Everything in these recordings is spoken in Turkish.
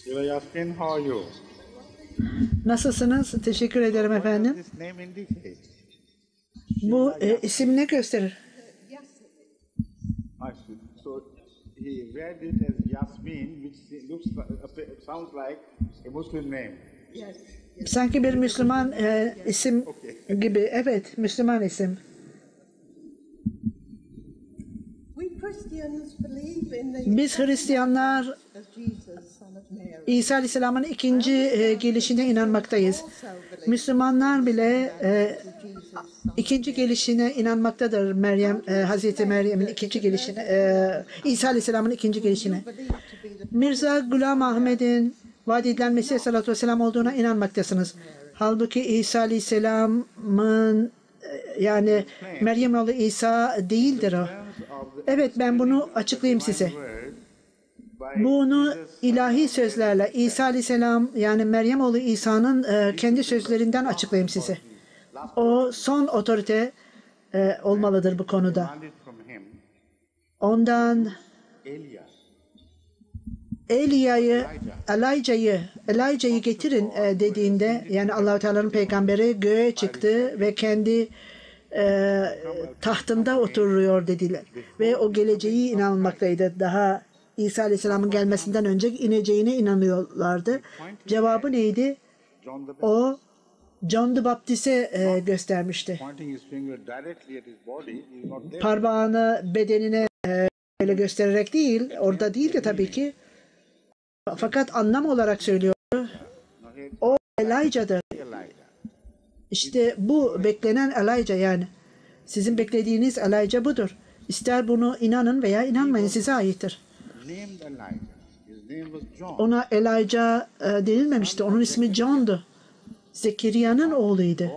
Yasmin, how are you? Nasılsınız? Teşekkür ederim efendim. What does this name indicate? Bu isim ne gösterir? I see. So he read it as Yasmin, which sounds like a Muslim name. Sanki bir Müslüman isim gibi. Evet, Müslüman isim. Biz Hristiyanlar İsa Aleyhisselam'ın ikinci gelişine inanmaktayız. Müslümanlar bile ikinci gelişine inanmaktadır. Hazreti Meryem'in ikinci gelişine, İsa Aleyhisselam'ın ikinci gelişine. Mirza Ghulam Ahmed'in vaat edilen Mesih Aleyhisselatü Vesselam olduğuna inanmaktasınız. Halbuki İsa Aleyhisselam'ın yani Meryem oğlu İsa değildir o. Evet, ben bunu açıklayayım size. Bunu ilahi sözlerle İsa Aleyhisselam yani Meryem oğlu İsa'nın kendi sözlerinden açıklayayım size. O son otorite olmalıdır bu konuda. Ondan Elijah'yı getirin dediğinde yani Allah-u Teala'nın peygamberi göğe çıktı ve kendi tahtında oturuyor dediler. Ve o geleceği inanmaktaydı. Daha İsa Aleyhisselam'ın gelmesinden önce ineceğine inanıyorlardı. Cevabı neydi? O John the Baptist'e göstermişti. Parmağını bedenine öyle göstererek değil, orada değildi tabii ki. Fakat anlam olarak söylüyordu. O Elijah'dır. İşte bu beklenen Elijah yani. Sizin beklediğiniz Elijah budur. İster bunu inanın veya inanmayın, size aittir. Ona Elijah denilmemişti. Onun ismi John'du. Zekeriya'nın oğluydu.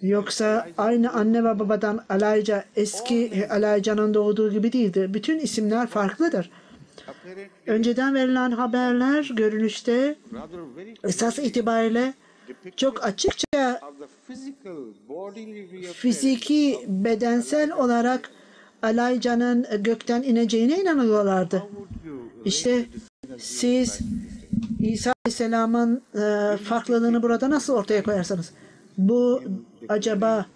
Yoksa aynı anne ve babadan Elijah eski Elijah'nın doğduğu gibi değildi. Bütün isimler farklıdır. Önceden verilen haberler görünüşte esas itibariyle çok açıkça fiziki, bedensel olarak Elijah'nın gökten ineceğine inanıyorlardı. İşte siz İsa Aleyhisselam'ın farklılığını burada nasıl ortaya koyarsınız? Bu acaba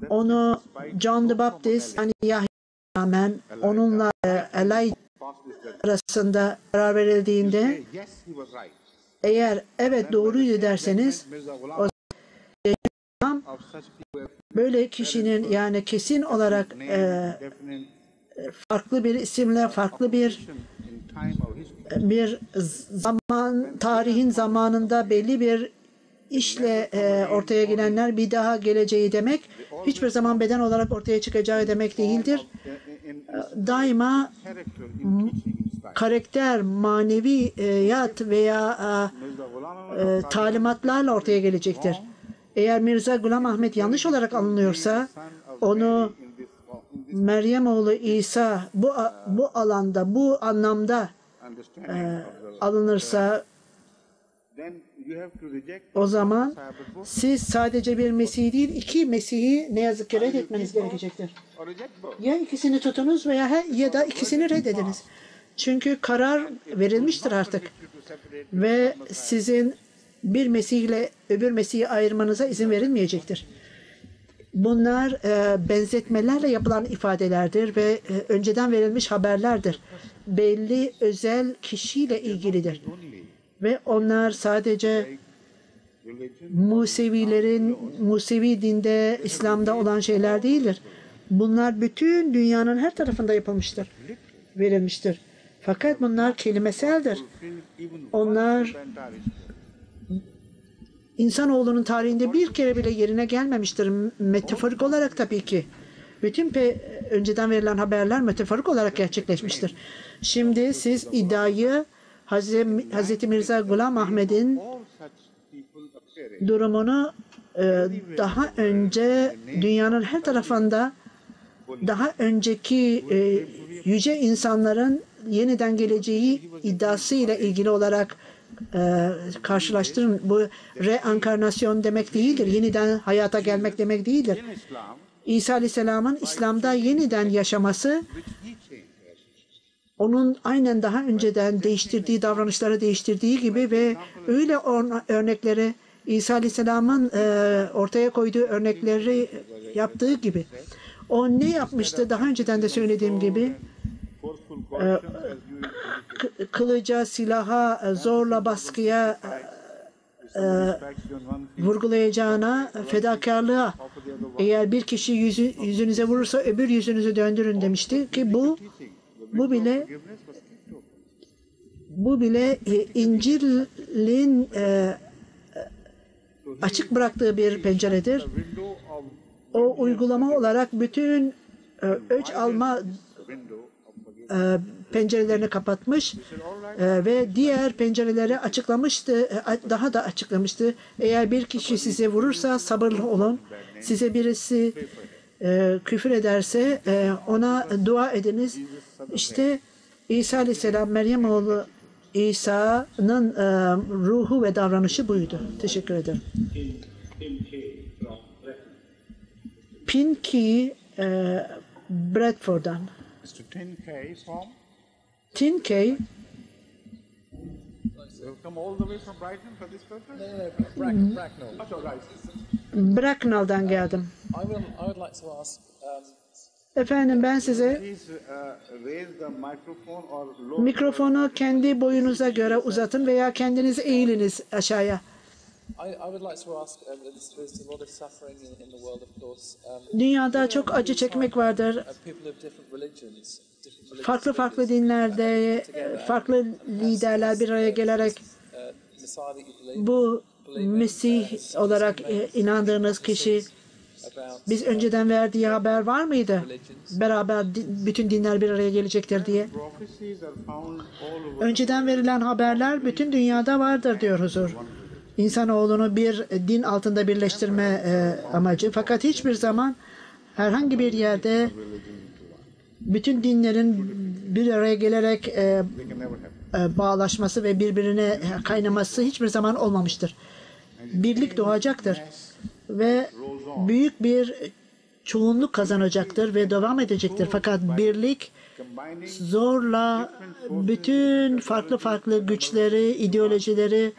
onu John the Baptist yani Yahya'ya rağmen onunla Elijah arasında karar verildiğinde eğer evet doğruydu derseniz o zaman böyle kişinin yani kesin olarak farklı bir isimle farklı bir zaman tarihin zamanında belli bir işle ortaya gelenler bir daha geleceği demek hiçbir zaman beden olarak ortaya çıkacağı demek değildir. Daima karakter, maneviyat veya talimatlarla ortaya gelecektir. Eğer Mirza Ghulam Ahmed yanlış olarak alınıyorsa onu Meryem oğlu İsa bu alanda, bu anlamda alınırsa o zaman siz sadece bir Mesih değil, iki Mesih'i ne yazık ki reddetmeniz gerekecektir. Ya ikisini tutunuz ya da ikisini reddediniz. Çünkü karar verilmiştir artık. Ve sizin bir Mesih ile öbür Mesih'i ayırmanıza izin verilmeyecektir. Bunlar benzetmelerle yapılan ifadelerdir ve önceden verilmiş haberlerdir. Belli özel kişiyle ilgilidir. Ve onlar sadece Musevi dinde, İslam'da olan şeyler değildir. Bunlar bütün dünyanın her tarafında yapılmıştır, verilmiştir. Fakat bunlar kelimeseldir. Onlar insanoğlunun tarihinde bir kere bile yerine gelmemiştir. Metaforik olarak tabii ki. Bütün önceden verilen haberler metaforik olarak gerçekleşmiştir. Şimdi siz iddiayı Hazreti Mirza Ghulam Ahmed'in durumunu daha önce dünyanın her tarafında daha önceki yüce insanların yeniden geleceği iddiası ile ilgili olarak karşılaştırın. Bu reenkarnasyon demek değildir. Yeniden hayata gelmek demek değildir. İsa Aleyhisselam'ın İslam'da yeniden yaşaması onun aynen daha önceden değiştirdiği davranışları değiştirdiği gibi ve öyle örnekleri İsa Aleyhisselam'ın ortaya koyduğu örnekleri yaptığı gibi. O ne yapmıştı? Daha önceden de söylediğim gibi kılıca, silaha, zorla baskıya vurgulayacağına fedakarlığa, eğer bir kişi yüzünüze vurursa öbür yüzünüzü döndürün demişti ki bu bile İncil'in açık bıraktığı bir penceredir. O uygulama olarak bütün öç alma pencerelerini kapatmış ve diğer pencereleri açıklamıştı, daha da açıklamıştı. Eğer bir kişi size vurursa sabırlı olun. Size birisi küfür ederse ona dua ediniz. İşte İsa Aleyhisselam, Meryem oğlu İsa'nın ruhu ve davranışı buydu. Teşekkür ederim. Pinky Bradford'dan. Tin Kay. Come all the way from Brighton for this purpose? Bracknell'dan geldim. I would like to ask. Efendim ben size Please raise the microphone or lower. mikrofonu kendi boyunuza göre uzatın veya kendiniz eğiliniz aşağıya. I would like to ask. There's a lot of suffering in the world, of course. Dünyada çok acı çekmek vardır. People of different religions. Farklı dinlerde farklı liderler bir araya gelerek bu Mesih olarak inandığınız kişi biz önceden verdiği haber var mıydı? Beraber bütün dinler bir araya gelecektir diye. Önceden verilen haberler bütün dünyada vardır diyor huzur. İnsanoğlunu bir din altında birleştirme amacı. Fakat hiçbir zaman herhangi bir yerde bütün dinlerin bir araya gelerek bağlaşması ve birbirine kaynaması hiçbir zaman olmamıştır. Birlik doğacaktır ve büyük bir çoğunluk kazanacaktır ve devam edecektir. Fakat birlik zorla bütün farklı güçleri, ideolojileri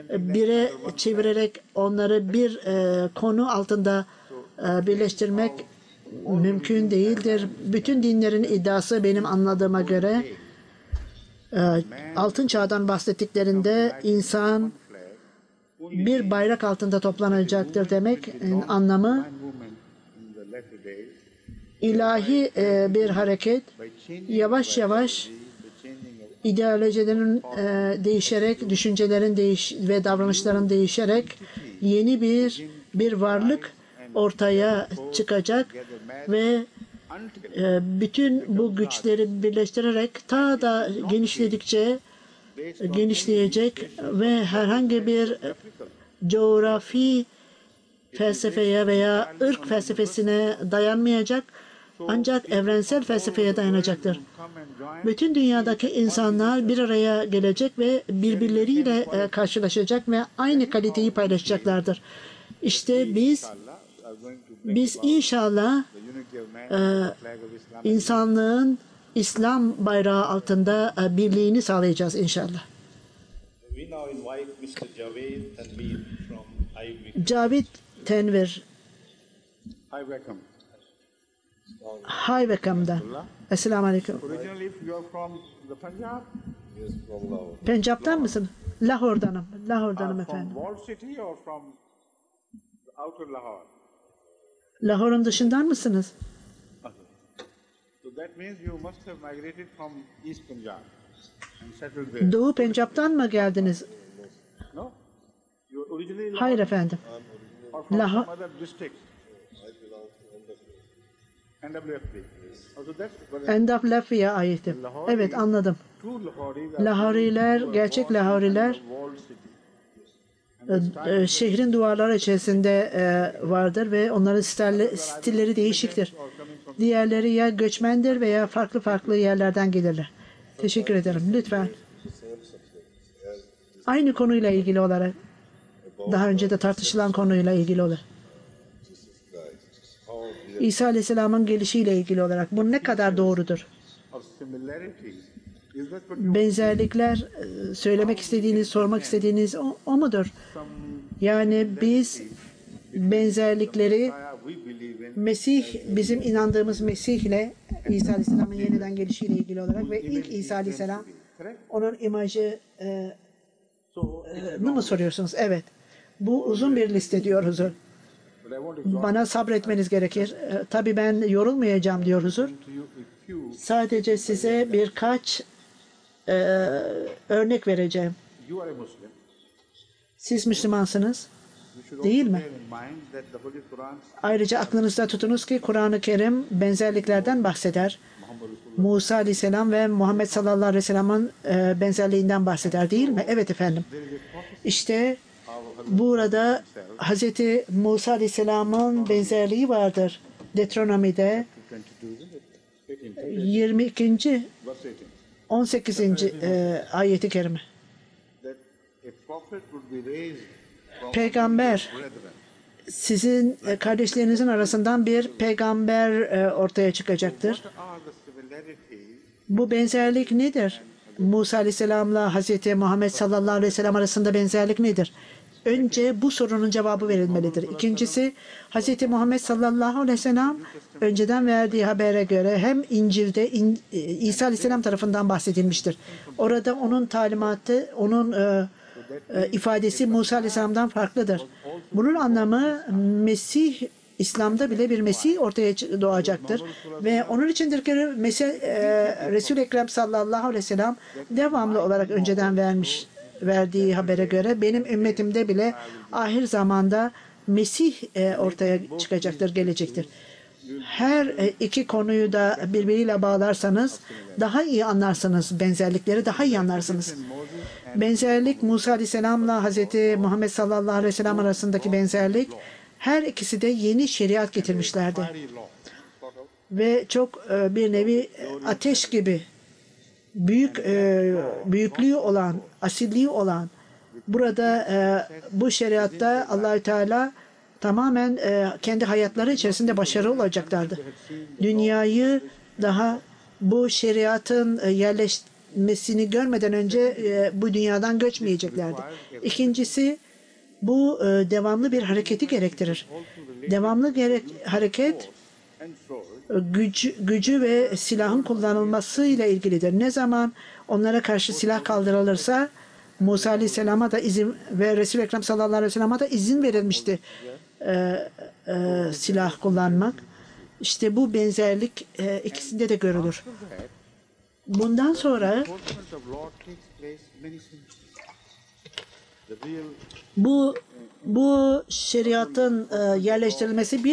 bire çevirerek onları bir konu altında birleştirmek mümkün değildir. Bütün dinlerin iddiası benim anladığıma göre altın çağdan bahsettiklerinde insan bir bayrak altında toplanacaktır demek anlamı ilahi bir hareket yavaş yavaş ideolojilerin değişerek, düşüncelerin ve davranışların değişerek yeni bir varlık ortaya çıkacak ve bütün bu güçleri birleştirerek ta da genişledikçe genişleyecek ve herhangi bir coğrafi felsefeye veya ırk felsefesine dayanmayacak, ancak evrensel felsefeye dayanacaktır. Bütün dünyadaki insanlar bir araya gelecek ve birbirleriyle karşılaşacak ve aynı kaliteyi paylaşacaklardır. İşte biz inşallah insanlığın İslam bayrağı altında birliğini sağlayacağız inşallah. Javed Tanvir Hi Bekam'dan. Esselamu Aleyküm. Originally, you are from the Punjab? Yes, from Lahore. Pencap'tan mısın? Lahor'danım. Lahor'danım From efendim. walled city or from outer Lahore? Lahor'un dışından mısınız? Okay. So that means you must have migrated from East Punjab and settled there. Doğu Pencap'tan mı geldiniz? No? You are originally Hayır efendim. or from Lahore- some other district? NWFP. Oh, so that's Endaf Lafi'ye aitim. Evet anladım. true Lahoris are Lahoriler, gerçek Lahoriler walled city. şehrin duvarları içerisinde vardır ve onların stilleri değişiktir. Diğerleri ya göçmendir veya farklı yerlerden gelirler. Teşekkür ederim. Lütfen. Aynı konuyla ilgili olarak, daha önce de tartışılan konuyla ilgili olarak. İsa Aleyhisselam'ın gelişiyle ilgili olarak bu ne kadar doğrudur? Of similarities Is that what you Benzerlikler söylemek istediğiniz, sormak istediğiniz o mudur? Yani biz benzerlikleri we believe in? Mesih, bizim inandığımız Mesih ile İsa Aleyhisselam'ın yeniden gelişiyle ilgili olarak ve ilk İsa Aleyhisselam Correct? onun imajı So, but I want to Bana sabretmeniz gerekir. Tabii ben yorulmayacağım diyor Huzur. to you if you Sadece size birkaç örnek vereceğim. you are a Muslim. Siz Müslümansınız. You should Değil also mi? bear in mind that the Holy Quran, Ayrıca aklınızda tutunuz ki Kur'an-ı Kerim benzerliklerden bahseder. Musa Aleyhisselam ve Muhammed sallallahu aleyhi ve sellem'in benzerliğinden bahseder değil mi? Evet efendim. İşte burada Hazreti Musa Aleyhisselam'ın benzerliği vardır. Deuteronomy'de 22. verse 18, 18. Ayeti kerime. that a prophet would be raised from Peygamber, brethren. sizin kardeşlerinizin arasından bir peygamber ortaya çıkacaktır. What are the similarities Bu benzerlik nedir? Musa Aleyhisselam'la Hazreti Muhammed sallallahu aleyhi ve sellem arasında benzerlik nedir? Önce bu sorunun cevabı verilmelidir. İkincisi, Hazreti Muhammed sallallahu aleyhi ve sellem önceden verdiği habere göre hem İncil'de İsa Aleyhisselam tarafından bahsedilmiştir. Orada onun talimatı, onun ifadesi Musa Aleyhisselam'dan farklıdır. Bunun anlamı Mesih, İslam'da bile bir Mesih ortaya doğacaktır. Ve onun içindir ki Resul-i Ekrem sallallahu aleyhi ve sellem devamlı olarak önceden verdiği habere göre benim ümmetimde bile ahir zamanda Mesih ortaya çıkacaktır, gelecektir. Her iki konuyu da birbiriyle bağlarsanız daha iyi anlarsınız. Benzerlikleri daha iyi anlarsınız. Benzerlik Musa Aleyhisselam'la Hazreti Muhammed sallallahu aleyhi ve sellem arasındaki benzerlik, her ikisi de yeni şeriat getirmişlerdi. Ve çok bir nevi ateş gibi büyüklüğü olan, asilliği olan, burada bu şeriatta Allahü Teala tamamen kendi hayatları içerisinde başarılı olacaklardı. Dünyayı daha bu şeriatın yerleşmesini görmeden önce bu dünyadan göçmeyeceklerdi. İkincisi, bu devamlı bir hareketi gerektirir. Devamlı hareket and sword gücü ve silahın kullanılması ile ilgilidir. Ne zaman onlara karşı silah kaldırılırsa Musa Aleyhisselam'a da izin ve Resul-i Ekrem sallallahu aleyhi ve sellem'e da izin verilmişti silah kullanmak. İşte bu benzerlik ikisinde de görülür. Bundan sonra enforcement of law takes place many centuries. The real bu şeriatın yerleştirilmesi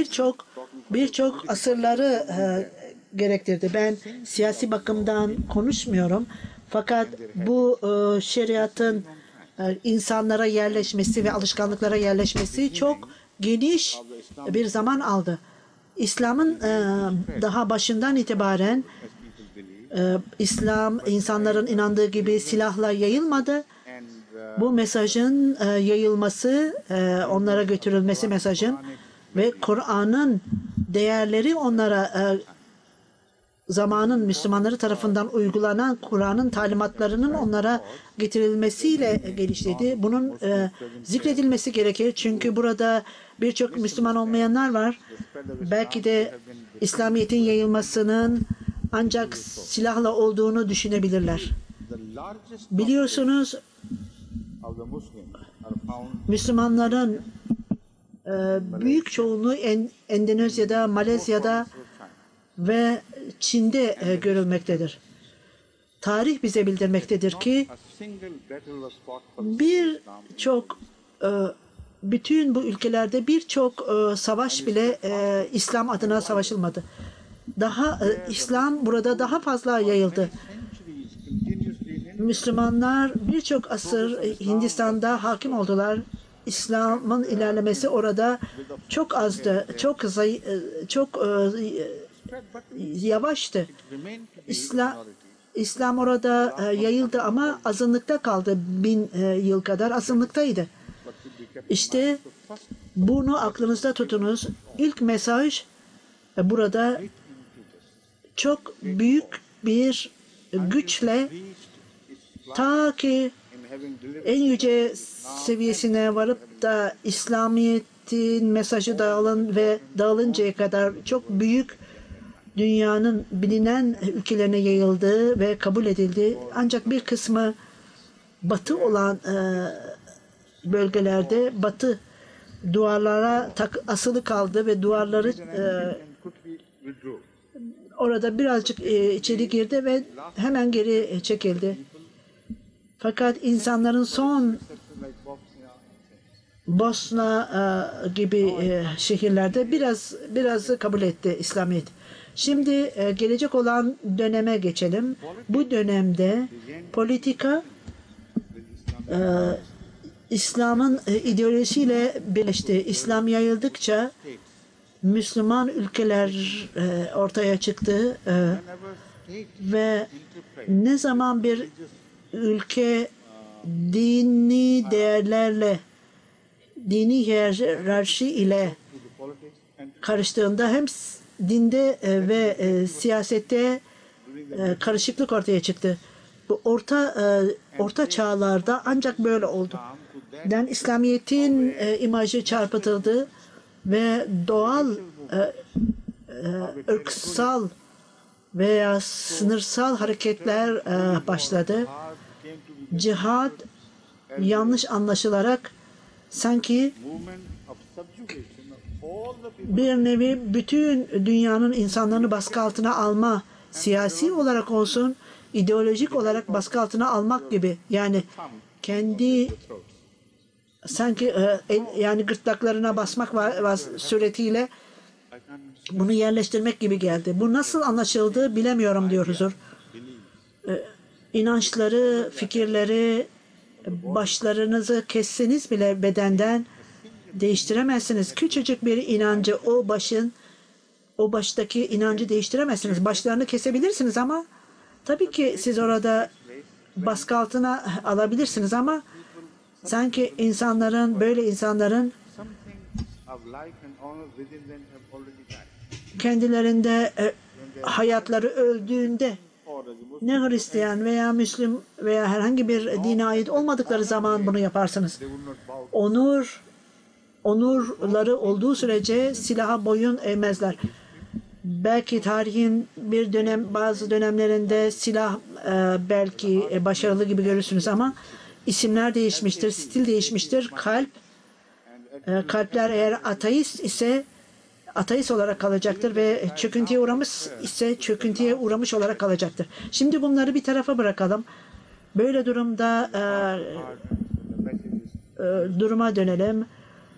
birçok asırları gerektirdi. Ben siyasi bakımdan konuşmuyorum. Fakat bu şeriatın insanlara yerleşmesi ve alışkanlıklara yerleşmesi çok geniş bir zaman aldı. İslam'ın daha başından itibaren İslam insanların inandığı gibi silahla yayılmadı. Bu mesajın yayılması, onlara götürülmesi mesajın ve Kur'an'ın değerleri onlara zamanın Müslümanları tarafından uygulanan Kur'an'ın talimatlarının onlara getirilmesiyle gelişti. Bunun zikredilmesi gerekir. Çünkü burada birçok Müslüman olmayanlar var. Belki de İslamiyet'in yayılmasının ancak silahla olduğunu düşünebilirler. the largest Biliyorsunuz of the Muslims are found Müslümanların büyük çoğunluğu Endonezya'da, Malezya'da ve Çin'de görülmektedir. Tarih bize bildirmektedir ki a single battle was fought for birçok bütün bu ülkelerde birçok savaş bile İslam adına savaşılmadı. İslam burada daha fazla yayıldı. centuries continuously in Müslümanlar birçok asır Hindistan'da hakim oldular. İslam'ın ilerlemesi orada çok azdı, çok yavaştı. remain to be İslam orada yayıldı ama azınlıkta kaldı. 1000 yıl kadar azınlıktaydı. İşte bunu aklınızda tutunuz. İlk mesaj burada çok büyük bir güçle ta ki en yüce seviyesine varıp da İslamiyet'in mesajı dağılıncaya kadar çok büyük dünyanın bilinen ülkelerine yayıldı ve kabul edildi. Ancak bir kısmı batı olan bölgelerde batı duvarlara asılı kaldı ve duvarları orada birazcık içeri girdi ve hemen geri çekildi. Fakat insanların son Bosna gibi şehirlerde biraz kabul etti İslamiyet. Şimdi gelecek olan döneme geçelim. Bu dönemde politika İslam'ın ideolojisiyle birleşti. İslam yayıldıkça Müslüman ülkeler ortaya çıktı ve ne zaman bir ülke dini değerlerle, dini hiyerarşi ile karıştığında hem dinde ve siyasette karışıklık ortaya çıktı. Bu orta çağlarda ancak böyle oldu. Yani İslamiyet'in imajı çarpıtıldı ve doğal ırksal veya sınırsal hareketler başladı. Cihad yanlış anlaşılarak sanki bir nevi bütün dünyanın insanlarını baskı altına alma, siyasi olarak olsun, ideolojik olarak baskı altına almak gibi. Yani kendi sanki yani gırtlaklarına basmak suretiyle bunu yerleştirmek gibi geldi. Bu nasıl anlaşıldı bilemiyorum diyor huzur. İnançları, fikirleri, başlarınızı kesseniz bile bedenden değiştiremezsiniz. Küçücük bir inancı o baştaki inancı değiştiremezsiniz. Başlarını kesebilirsiniz ama tabii ki siz orada baskı altına alabilirsiniz ama sanki böyle insanların kendilerinde hayatları öldüğünde ne Hristiyan veya Müslüm veya herhangi bir dine ait olmadıkları zaman bunu yaparsınız. Onurları olduğu sürece silaha boyun eğmezler. Belki tarihin bazı dönemlerinde silah belki başarılı gibi görürsünüz ama isimler değişmiştir, stil değişmiştir. Kalpler eğer ateist ise ateist olarak kalacaktır ve çöküntüye uğramış ise çöküntüye uğramış olarak kalacaktır. Şimdi bunları bir tarafa bırakalım. Böyle durumda duruma dönelim.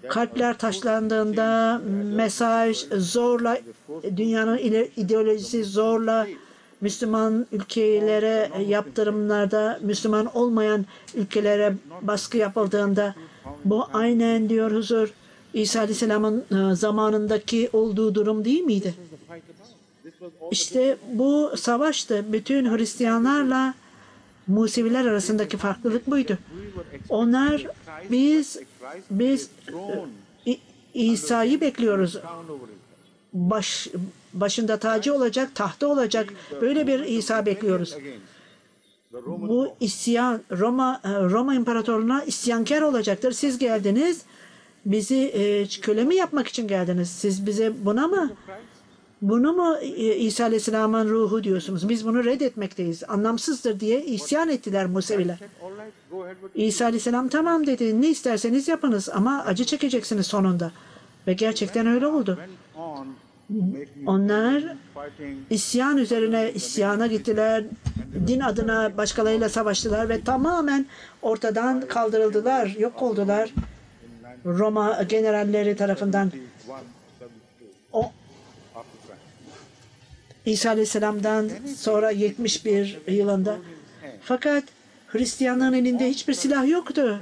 Kalpler taşlandığında mesaj zorla, dünyanın ideolojisi zorla Müslüman ülkelere yaptırımlarda, Müslüman olmayan ülkelere baskı yapıldığında bu aynen diyor huzur İsa Aleyhisselam'ın zamanındaki olduğu durum değil miydi? İşte bu savaştı. Bütün Hristiyanlarla Museviler arasındaki farklılık buydu. Onlar biz İsa'yı bekliyoruz. Başında tacı olacak, tahtı olacak. Böyle bir İsa bekliyoruz. Bu isyan Roma İmparatorluğu'na isyankar olacaktır. Siz geldiniz, bizi köle mi yapmak için geldiniz? Siz bize bunu mu İsa Aleyhisselam'ın ruhu diyorsunuz? Biz bunu reddetmekteyiz. Anlamsızdır diye isyan ettiler Museviler. İsa Aleyhisselam tamam dedi. Ne isterseniz yapınız ama acı çekeceksiniz sonunda. Ve gerçekten öyle oldu. Onlar isyan üzerine isyana gittiler. Din adına başkalarıyla savaştılar ve tamamen ortadan kaldırıldılar, yok oldular. Roma generalleri tarafından. İsa Aleyhisselam'dan sonra 71 yılında. Fakat Hristiyanlığın elinde hiçbir silah yoktu.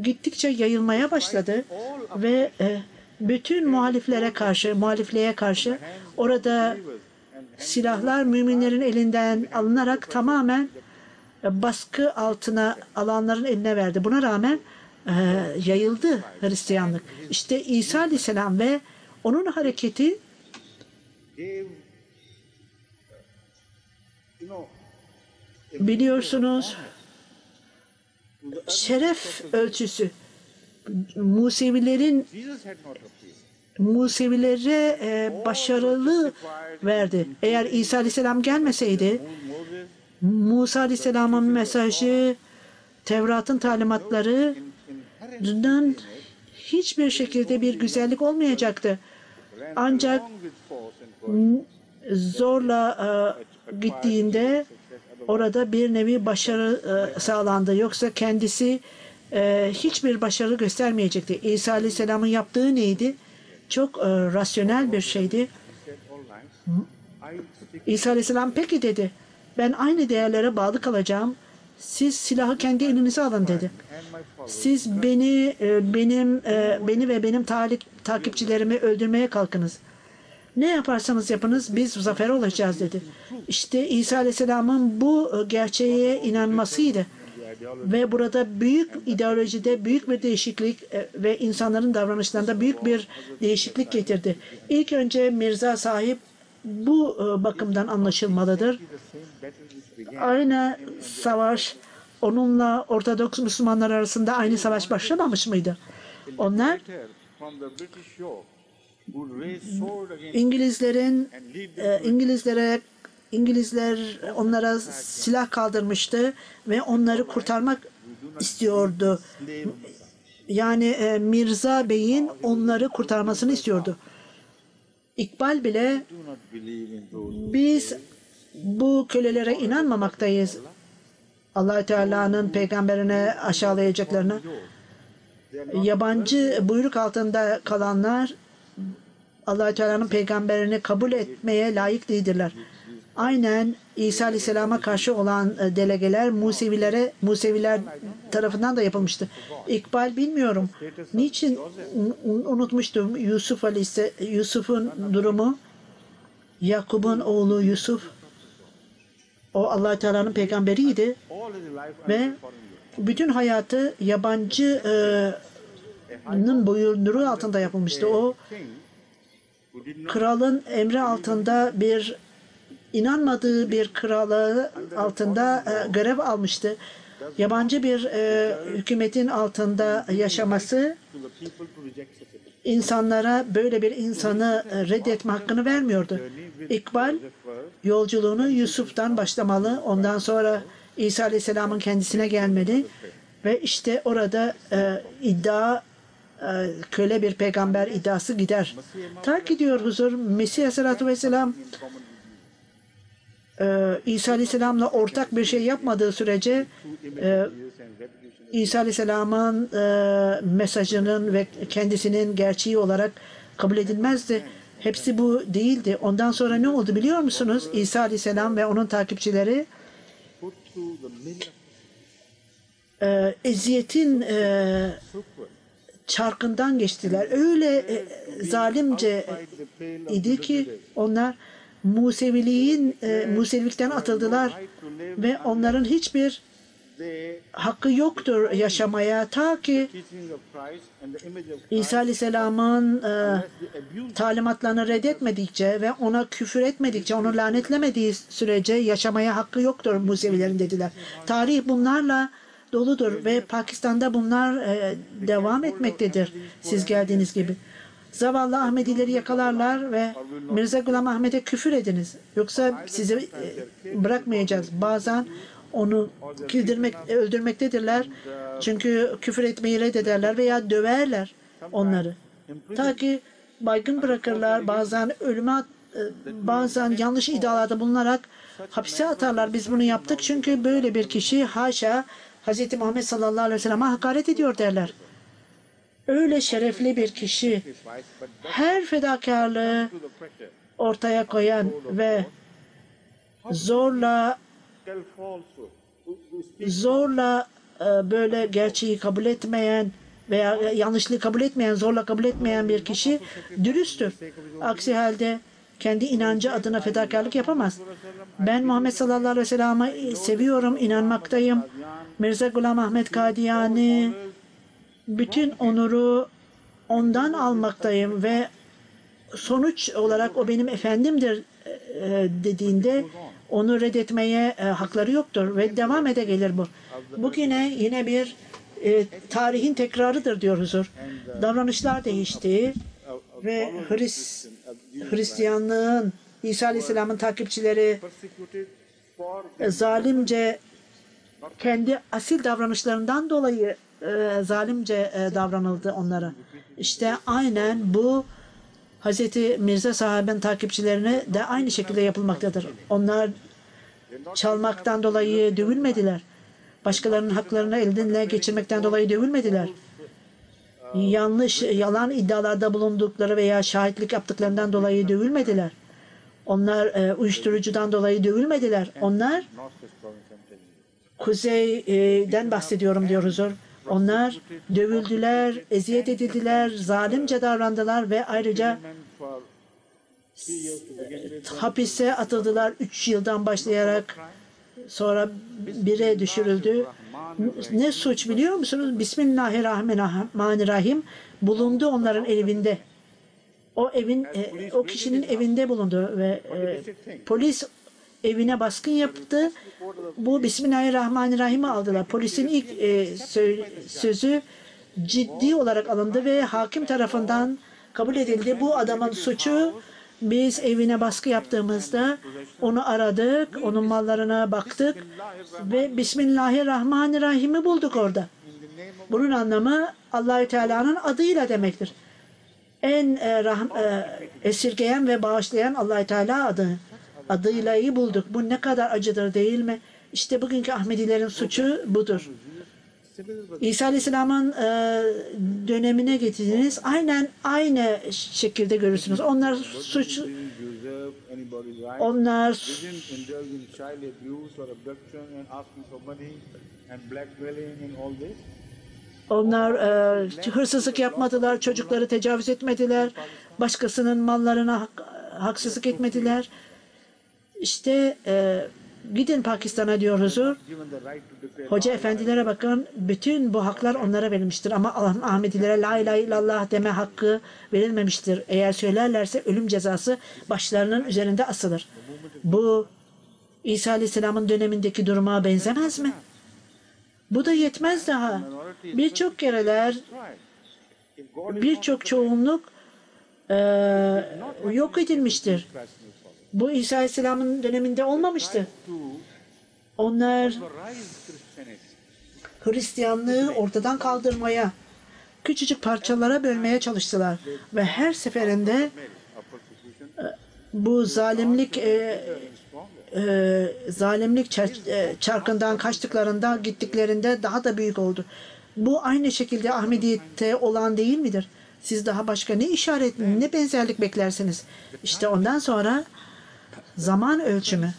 Gittikçe yayılmaya başladı ve bütün muhalifliğe karşı orada silahlar müminlerin elinden alınarak tamamen baskı altına alanların eline verdi. Buna rağmen yayıldı Hristiyanlık. İşte İsa Aleyhisselam ve onun hareketi Biliyorsunuz, şeref ölçüsü Musevilere başarılı verdi. Eğer İsa Aleyhisselam gelmeseydi, Musa Aleyhisselam'ın mesajı, Tevrat'ın talimatlarının hiçbir şekilde bir güzellik olmayacaktı. Ancak zorla gittiğinde orada bir nevi başarı sağlandı. Yoksa kendisi hiçbir başarı göstermeyecekti. İsa Aleyhisselam'ın yaptığı neydi? Çok rasyonel bir şeydi. İsa Aleyhisselam peki dedi. Ben aynı değerlere bağlı kalacağım. Siz silahı kendi elinize alın dedi. Siz beni ve benim takipçilerimi öldürmeye kalkınız. Ne yaparsanız yapınız biz zafer olacağız dedi. İşte İsa Aleyhisselam'ın bu gerçeğe inanmasıydı. Ve burada büyük ideolojide büyük bir değişiklik ve insanların davranışlarında büyük bir değişiklik getirdi. İlk önce Mirza Sahip bu bakımdan anlaşılmalıdır. Aynı savaş onunla Ortodoks Müslümanlar arasında aynı savaş başlamamış mıydı? Onlar İngilizler onlara silah kaldırmıştı ve onları kurtarmak istiyordu. Yani Mirza Bey'in onları kurtarmasını istiyordu. İkbal bile biz bu kölelere inanmamaktayız. Allah-u Teala'nın peygamberine aşağılayacaklarını. Yabancı buyruk altında kalanlar Allah-u Teala'nın peygamberini kabul etmeye layık değildirler. Aynen İsa Aleyhisselam'a karşı olan delegeler Museviler tarafından da yapılmıştı. İkbal bilmiyorum. Niçin unutmuştum Yusuf'un durumu? Yakup'un oğlu Yusuf. O Allah Teala'nın peygamberiydi ve bütün hayatı yabancının boyunduruğu altında yapılmıştı. O kralın emri altında inanmadığı bir kralı altında görev almıştı. Yabancı bir hükümetin altında yaşaması insanlara böyle bir insanı reddetme hakkını vermiyordu. İkbal yolculuğunu Yusuf'tan başlamalı. Ondan sonra İsa Aleyhisselam'ın kendisine gelmeli. Ve işte orada köle bir peygamber iddiası gider. Ta ki diyor huzur, Mesih Aleyhisselatü Vesselam İsa Aleyhisselam'la ortak bir şey yapmadığı sürece İsa Aleyhisselam'ın mesajının ve kendisinin gerçeği olarak kabul edilmezdi. Hepsi bu değildi. Ondan sonra ne oldu biliyor musunuz? İsa Aleyhisselam ve onun takipçileri eziyetin çarkından geçtiler. Öyle zalimce idi ki onlar Musevilikten atıldılar ve onların hiçbir hakkı yoktur yaşamaya ta ki İsa Aleyhisselam'ın talimatlarını reddetmedikçe ve ona küfür etmedikçe, onu lanetlemediği sürece yaşamaya hakkı yoktur Musevilerin dediler. Tarih bunlarla doludur ve Pakistan'da bunlar devam etmektedir siz geldiğiniz gibi. Zavallı Ahmedileri yakalarlar ve Mirza Ghulam Ahmet'e küfür ediniz. Yoksa sizi bırakmayacağız. Bazen onu öldürmektedirler. Çünkü küfür etmeyi reddederler veya döverler onları. Ta ki baygın bırakırlar. Bazen yanlış iddialarda bulunarak hapse atarlar. Biz bunu yaptık çünkü böyle bir kişi haşa Hz. Muhammed sallallahu aleyhi ve sellem'e hakaret ediyor derler. Öyle şerefli bir kişi her fedakarlığı ortaya koyan ve zorla böyle gerçeği kabul etmeyen veya yanlışlığı kabul etmeyen, zorla kabul etmeyen bir kişi dürüsttür. Aksi halde kendi inancı adına fedakarlık yapamaz. Ben Muhammed sallallahu aleyhi ve sellem'i seviyorum, inanmaktayım. Mirza Ghulam Ahmet Kadiyani, bütün onuru ondan almaktayım ve sonuç olarak o benim efendimdir dediğinde Onu reddetmeye hakları yoktur ve devam ede gelir bu. Bugüne yine bir tarihin tekrarıdır diyor huzur. Davranışlar değişti ve Hristiyanlığın, İsa Aleyhisselam'ın takipçileri zalimce kendi asil davranışlarından dolayı zalimce davranıldı onlara. İşte aynen bu Hz. Mirza Sahib'in takipçilerine de aynı şekilde yapılmaktadır. Onlar çalmaktan dolayı dövülmediler. Başkalarının haklarını elinden geçirmekten dolayı dövülmediler. Yalan iddialarda bulundukları veya şahitlik yaptıklarından dolayı dövülmediler. Onlar uyuşturucudan dolayı dövülmediler. Onlar kuzeyden bahsediyorum diyor huzur. Onlar dövüldüler, eziyet edildiler, zalimce davrandılar ve ayrıca hapise atıldılar 3 yıldan başlayarak, sonra 1'e düşürüldü. Ne suç biliyor musunuz? Bismillahirrahmanirrahim bulundu onların evinde. O kişinin evinde bulundu ve polis evine baskın yaptı. Bu Bismillahirrahmanirrahim'i aldılar. Polisin ilk sözü ciddi olarak alındı ve hakim tarafından kabul edildi. Bu adamın suçu, biz evine baskı yaptığımızda onu aradık, onun mallarına baktık ve Bismillahirrahmanirrahim'i bulduk orada. Bunun anlamı Allah-u Teala'nın adıyla demektir. En esirgeyen ve bağışlayan Allah-u Teala adıyla bulduk. Bu ne kadar acıdır değil mi? İşte bugünkü Ahmedilerin suçu budur. İsa Aleyhisselam'ın dönemine getirdiniz. Aynen aynı şekilde görürsünüz. Onlar hırsızlık yapmadılar, çocukları tecavüz etmediler, başkasının mallarına haksızlık etmediler. İşte gidin Pakistan'a diyor huzur. Hoca efendilere bakın, bütün bu haklar onlara verilmiştir ama Ahmedilere la ilahe illallah deme hakkı verilmemiştir. Eğer söylerlerse ölüm cezası başlarının üzerinde asılır. Bu İsa Aleyhisselam'ın dönemindeki duruma benzemez mi? Bu da yetmez daha. Birçok kereler, birçok çoğunluk yok edilmiştir. Bu İsa Aleyhisselam'ın döneminde olmamıştı. Onlar Hristiyanlığı ortadan kaldırmaya, küçücük parçalara bölmeye çalıştılar. Ve her seferinde bu zalimlik çarkından kaçtıklarında, gittiklerinde daha da büyük oldu. Bu aynı şekilde Ahmediyet'te olan değil midir? Siz daha başka ne işaret, ne benzerlik beklersiniz? İşte ondan sonra zaman ölçümü.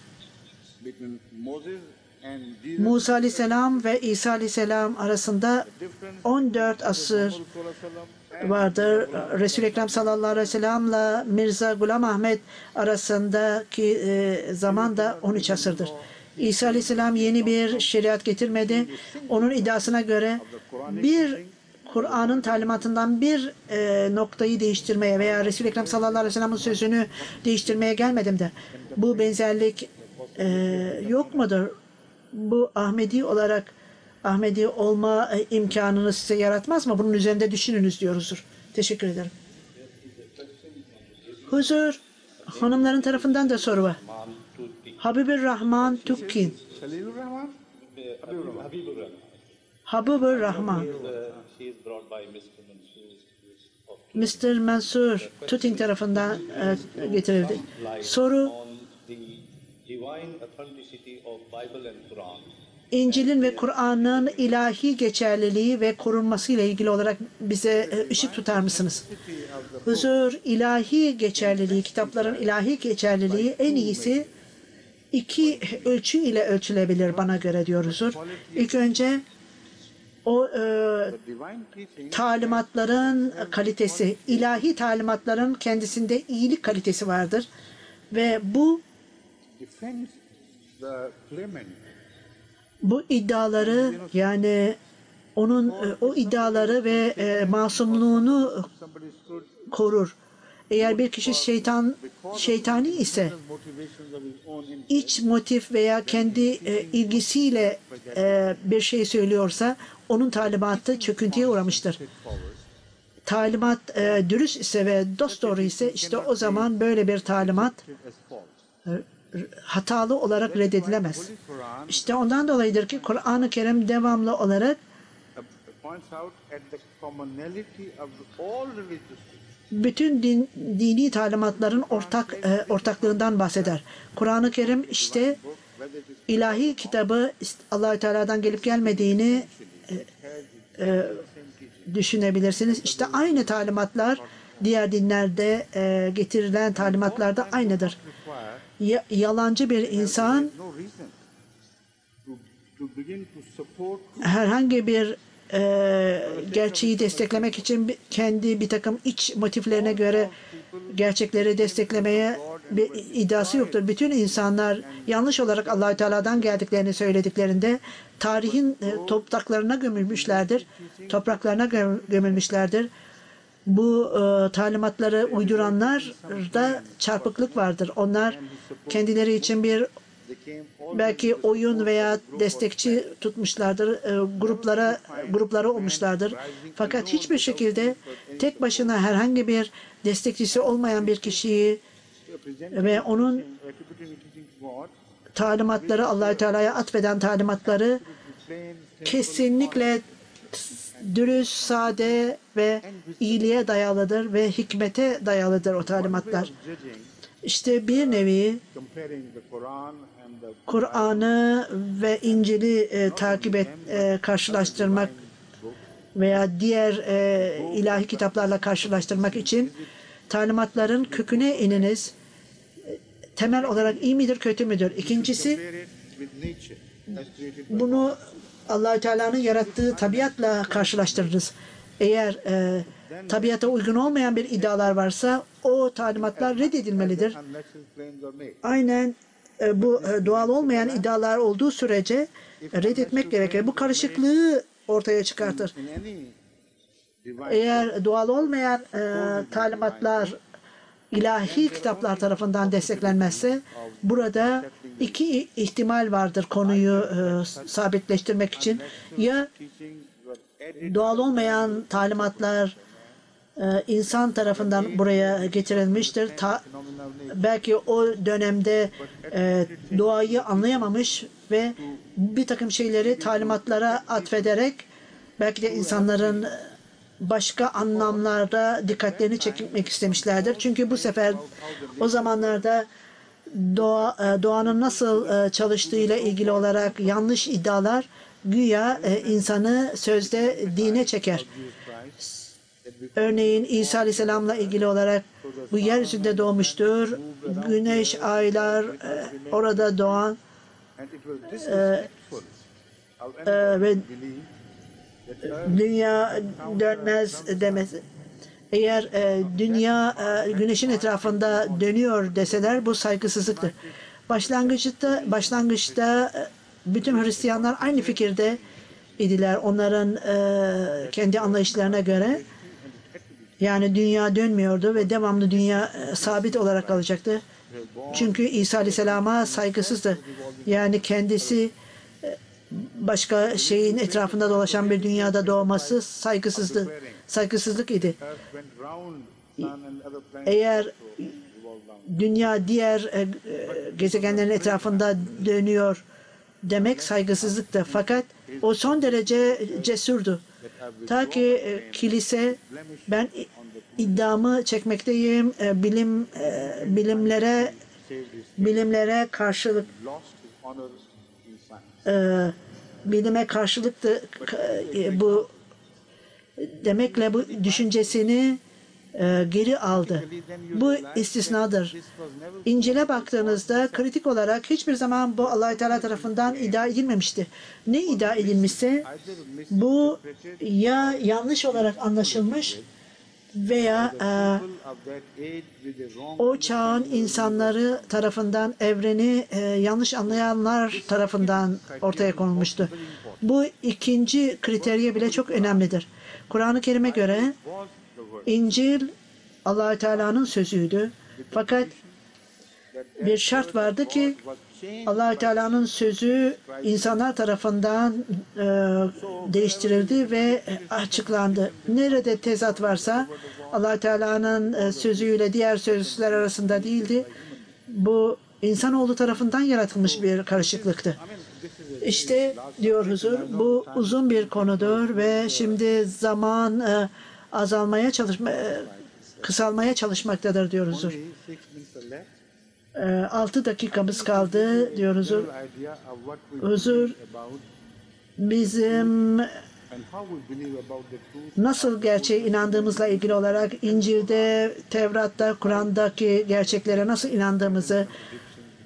Musa Aleyhisselam ve İsa Aleyhisselam arasında 14 asır vardır. Resul-i Ekrem sallallahu aleyhi ve sellem'le Mirza Gulam Ahmet arasındaki zaman da 13 asırdır. İsa Aleyhisselam yeni bir şeriat getirmedi. Onun iddiasına göre Kur'an'ın talimatından bir noktayı değiştirmeye veya Resul-i Ekrem sallallahu aleyhi ve sellem'in sözünü değiştirmeye gelmedim de. Bu benzerlik yok mudur? Bu Ahmedi olma imkanını size yaratmaz mı? Bunun üzerinde düşününüz diyor huzur. Teşekkür ederim. Huzur, hanımların tarafından da soru var. Habibur Rahman Tukkin. Habibur Rahman. Mr. Mansur Tuting tarafından getirildi. Soru, İncil'in ve Kur'an'ın ilahi geçerliliği ve korunması ile ilgili olarak bize ışık tutar mısınız? Huzur, ilahi geçerliliği, kitapların ilahi geçerliliği en iyisi 2 ölçü ile ölçülebilir bana göre diyor huzur. İlk önce o talimatların kalitesi, ilahi talimatların kendisinde iyilik kalitesi vardır ve bu iddiaları, yani onun o iddiaları ve masumluğunu korur. Eğer bir kişi şeytani ise iç motif veya kendi ilgisiyle bir şey söylüyorsa onun talimatı çöküntüye uğramıştır. Talimat dürüst ise ve dosdoğru ise işte o zaman böyle bir talimat hatalı olarak reddedilemez. İşte ondan dolayıdır ki Kur'an-ı Kerim devamlı olarak bütün dini talimatların ortaklığından bahseder. Kur'an-ı Kerim işte ilahi kitabı Allah-u Teala'dan gelip gelmediğini düşünebilirsiniz. İşte aynı talimatlar diğer dinlerde getirilen talimatlarda aynıdır. Yalancı bir insan herhangi bir gerçeği desteklemek için kendi bir takım iç motiflerine göre gerçekleri desteklemeye bir iddiası yoktur. Bütün insanlar yanlış olarak Allah-u Teala'dan geldiklerini söylediklerinde tarihin topraklarına gömülmüşlerdir. Bu talimatları uyduranlarda çarpıklık vardır. Onlar kendileri için bir belki oyun veya destekçi tutmuşlardır, gruplara olmuşlardır. Fakat hiçbir şekilde tek başına herhangi bir destekçisi olmayan bir kişiyi ve onun talimatları Allah-u Teala'ya atfeden talimatları kesinlikle dürüst, sade ve iyiliğe dayalıdır ve hikmete dayalıdır o talimatlar. İşte bir nevi Kur'an'ı ve İncil'i karşılaştırmak veya diğer ilahi kitaplarla karşılaştırmak için talimatların köküne ininiz. Temel olarak iyi midir, kötü müdür? İkincisi, bunu Allah-u Teala'nın yarattığı tabiatla karşılaştırırız. Eğer tabiata uygun olmayan bir iddialar varsa o talimatlar reddedilmelidir. Aynen bu doğal olmayan iddialar olduğu sürece reddetmek gerekir. Bu karışıklığı ortaya çıkartır. Eğer doğal olmayan talimatlar ilahi kitaplar tarafından desteklenmezse burada iki ihtimal vardır konuyu sabitleştirmek için. Ya doğal olmayan talimatlar insan tarafından buraya getirilmiştir. Belki o dönemde doğayı anlayamamış ve bir takım şeyleri talimatlara atfederek belki de insanların başka anlamlarda dikkatlerini çekmek istemişlerdir. Çünkü bu sefer o zamanlarda doğanın nasıl çalıştığıyla ilgili olarak yanlış iddialar güya insanı sözde dine çeker. Örneğin İsa Aleyhisselam'la ilgili olarak bu yeryüzünde doğmuştur. Güneş, aylar orada doğan ve dünya dönmez demesi. Eğer dünya güneşin etrafında dönüyor deseler bu saygısızlıktır. Başlangıçta bütün Hristiyanlar aynı fikirde idiler. Onların kendi anlayışlarına göre yani dünya dönmüyordu ve devamlı dünya sabit olarak kalacaktı. Çünkü İsa Aleyhisselam'a saygısızdı. Yani kendisi başka şeyin etrafında dolaşan bir dünyada doğması saygısızlık idi. Eğer dünya diğer gezegenlerin etrafında dönüyor demek saygısızlıktı. Fakat o son derece cesurdu. Ta ki kilise ben iddiamı çekmekteyim, bilimlere karşılık bilime karşılıktı bu demekle bu düşüncesini geri aldı. Bu istisnadır. İncil'e baktığınızda kritik olarak hiçbir zaman bu Allah-u Teala tarafından iddia edilmemişti. Ne iddia edilmişse bu ya yanlış olarak anlaşılmış veya o çağın insanları tarafından evreni yanlış anlayanlar tarafından ortaya konulmuştu. Bu ikinci kriteriye bile çok önemlidir. Kur'an-ı Kerim'e göre İncil Allah Teala'nın sözüydü. Fakat bir şart vardı ki Allah Teala'nın sözü insanlar tarafından değiştirildi ve açıklandı. Nerede tezat varsa Allah Teala'nın sözüyle diğer sözler arasında değildi. Bu insanoğlu tarafından yaratılmış bir karışıklıktı. İşte diyor huzur, bu uzun bir konudur ve şimdi zaman kısalmaya çalışmaktadır diyor huzur. 6 dakikamız kaldı diyor huzur. Huzur bizim nasıl gerçeğe inandığımızla ilgili olarak İncil'de, Tevrat'ta, Kur'an'daki gerçeklere nasıl inandığımızı,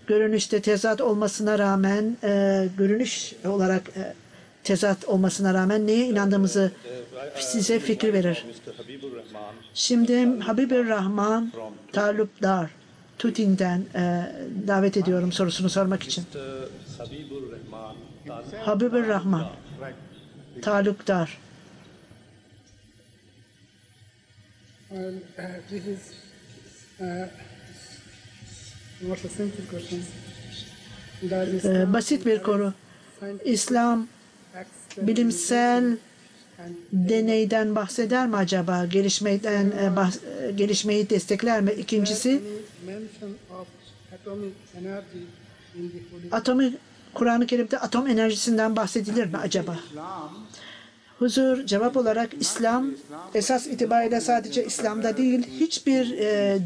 görünüşte tezat olmasına rağmen, görünüş olarak tezat olmasına rağmen neye inandığımızı size fikir verir. Şimdi Habibur Rahman Talupdar Tutin'den davet ediyorum sorusunu sormak için. Habibur Rahman Talupdar. This is not a simple question. Basit bir konu. İslam bilimsel deneyden bahseder mi acaba? Gelişmeyi destekler mi? İkincisi, Kur'an-ı Kerim'de atom enerjisinden bahsedilir mi acaba? Huzur cevap olarak İslam esas itibariyle sadece İslam'da değil, hiçbir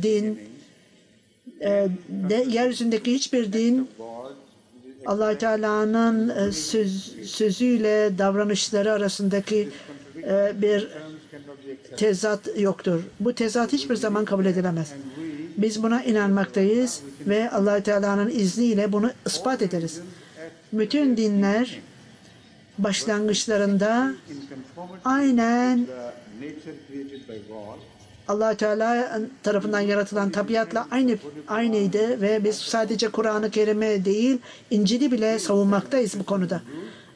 din, yeryüzündeki hiçbir din Allah Teala'nın sözüyle davranışları arasındaki bir tezat yoktur. Bu tezat hiçbir zaman kabul edilemez. Biz buna inanmaktayız ve Allah Teala'nın izniyle bunu ispat ederiz. Bütün dinler başlangıçlarında aynen Allah Teala tarafından yaratılan tabiatla aynıydı ve biz sadece Kur'an-ı Kerim'e değil, İncil'i bile savunmaktayız bu konuda.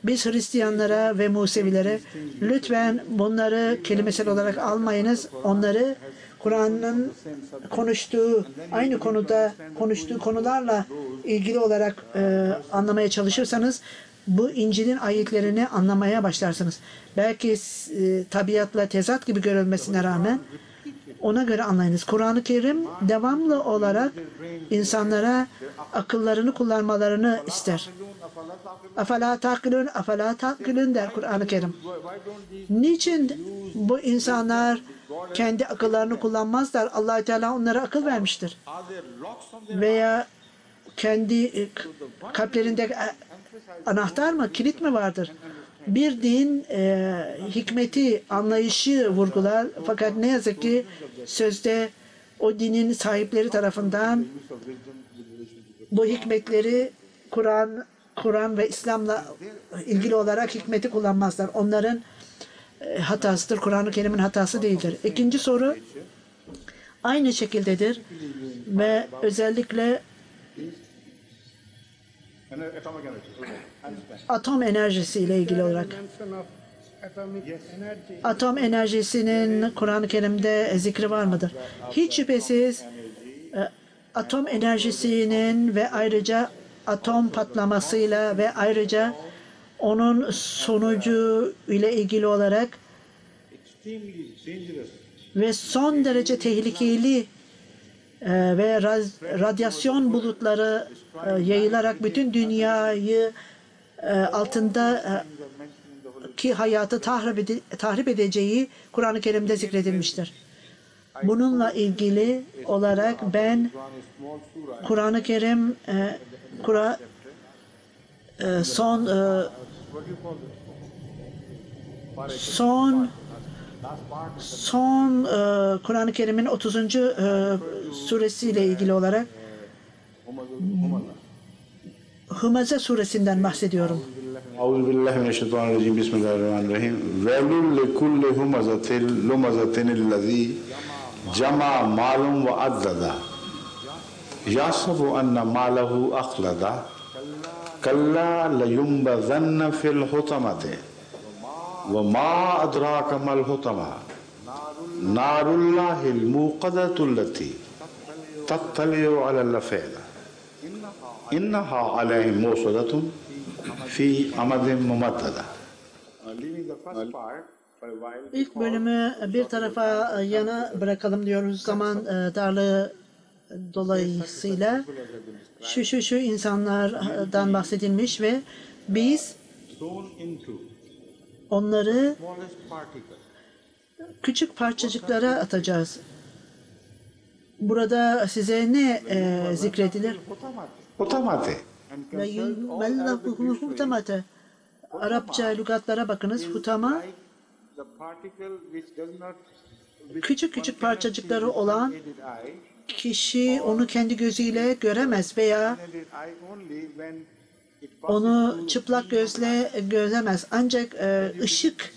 Biz Hristiyanlara ve Musevilere lütfen bunları kelimesel olarak almayınız. Onları Kur'an'ın aynı konuda konuştuğu konularla ilgili olarak anlamaya çalışırsanız bu İncil'in ayetlerini anlamaya başlarsınız. Belki tabiatla tezat gibi görülmesine rağmen ona göre anlayınız. Kur'an-ı Kerim devamlı olarak insanlara akıllarını kullanmalarını ister. Afala takilun der Kur'an-ı Kerim. Niçin bu insanlar kendi akıllarını kullanmazlar? Allah Teala onlara akıl vermiştir. Veya kendi kalplerinde anahtar mı, kilit mi vardır? Bir din hikmeti, anlayışı vurgular. Fakat ne yazık ki sözde o dinin sahipleri tarafından bu hikmetleri Kur'an ve İslam'la ilgili olarak hikmeti kullanmazlar. Onların hatasıdır. Kur'an-ı Kerim'in hatası değildir. İkinci soru aynı şekildedir ve özellikle atom enerjisi ile ilgili olarak. Atom enerjisinin Kur'an-ı Kerim'de zikri var mıdır? Hiç şüphesiz atom enerjisinin ve ayrıca atom patlamasıyla ve ayrıca onun sonucu ile ilgili olarak ve son derece tehlikeli ve radyasyon bulutları yayılarak bütün dünyayı altında ki hayatı tahrip edeceği Kur'an-ı Kerim'de zikredilmiştir. Bununla ilgili olarak ben Kur'an-ı Kerim son Kur'an-ı Kerim'in 30. suresiyle ilgili olarak Humaze suresinden bahsediyorum. Euzubillahimineşşeytanirracim. Bismillahirrahmanirrahim. Velul likulli humazatin lumazatinillezî cema malum ve addada yasabu enne malehu aklada kalla leyumbazanne fil hutamati ve ma adrake mal hutama narullahil muqadatullati tattali'u alal af'ida innaha alayhim musadatun fi amadin mumaddada. Leaving the first part for a while. İlk bölümü bir tarafa yana bırakalım diyoruz zaman darlığı dolayısıyla. Şu insanlardan bahsedilmiş ve biz Thrown into onları smallest particle. küçük parçacıklara atacağız. Burada size ne zikredilir? Otomate. And Ve yumellahu hutamate. Arapça lügatlara bakınız. Hutama the particle which does not küçük küçük parçacıkları olan aided eye, kişi onu kendi gözüyle göremez veya aided eye only when it passes onu through çıplak gözle göremez. Ancak ışık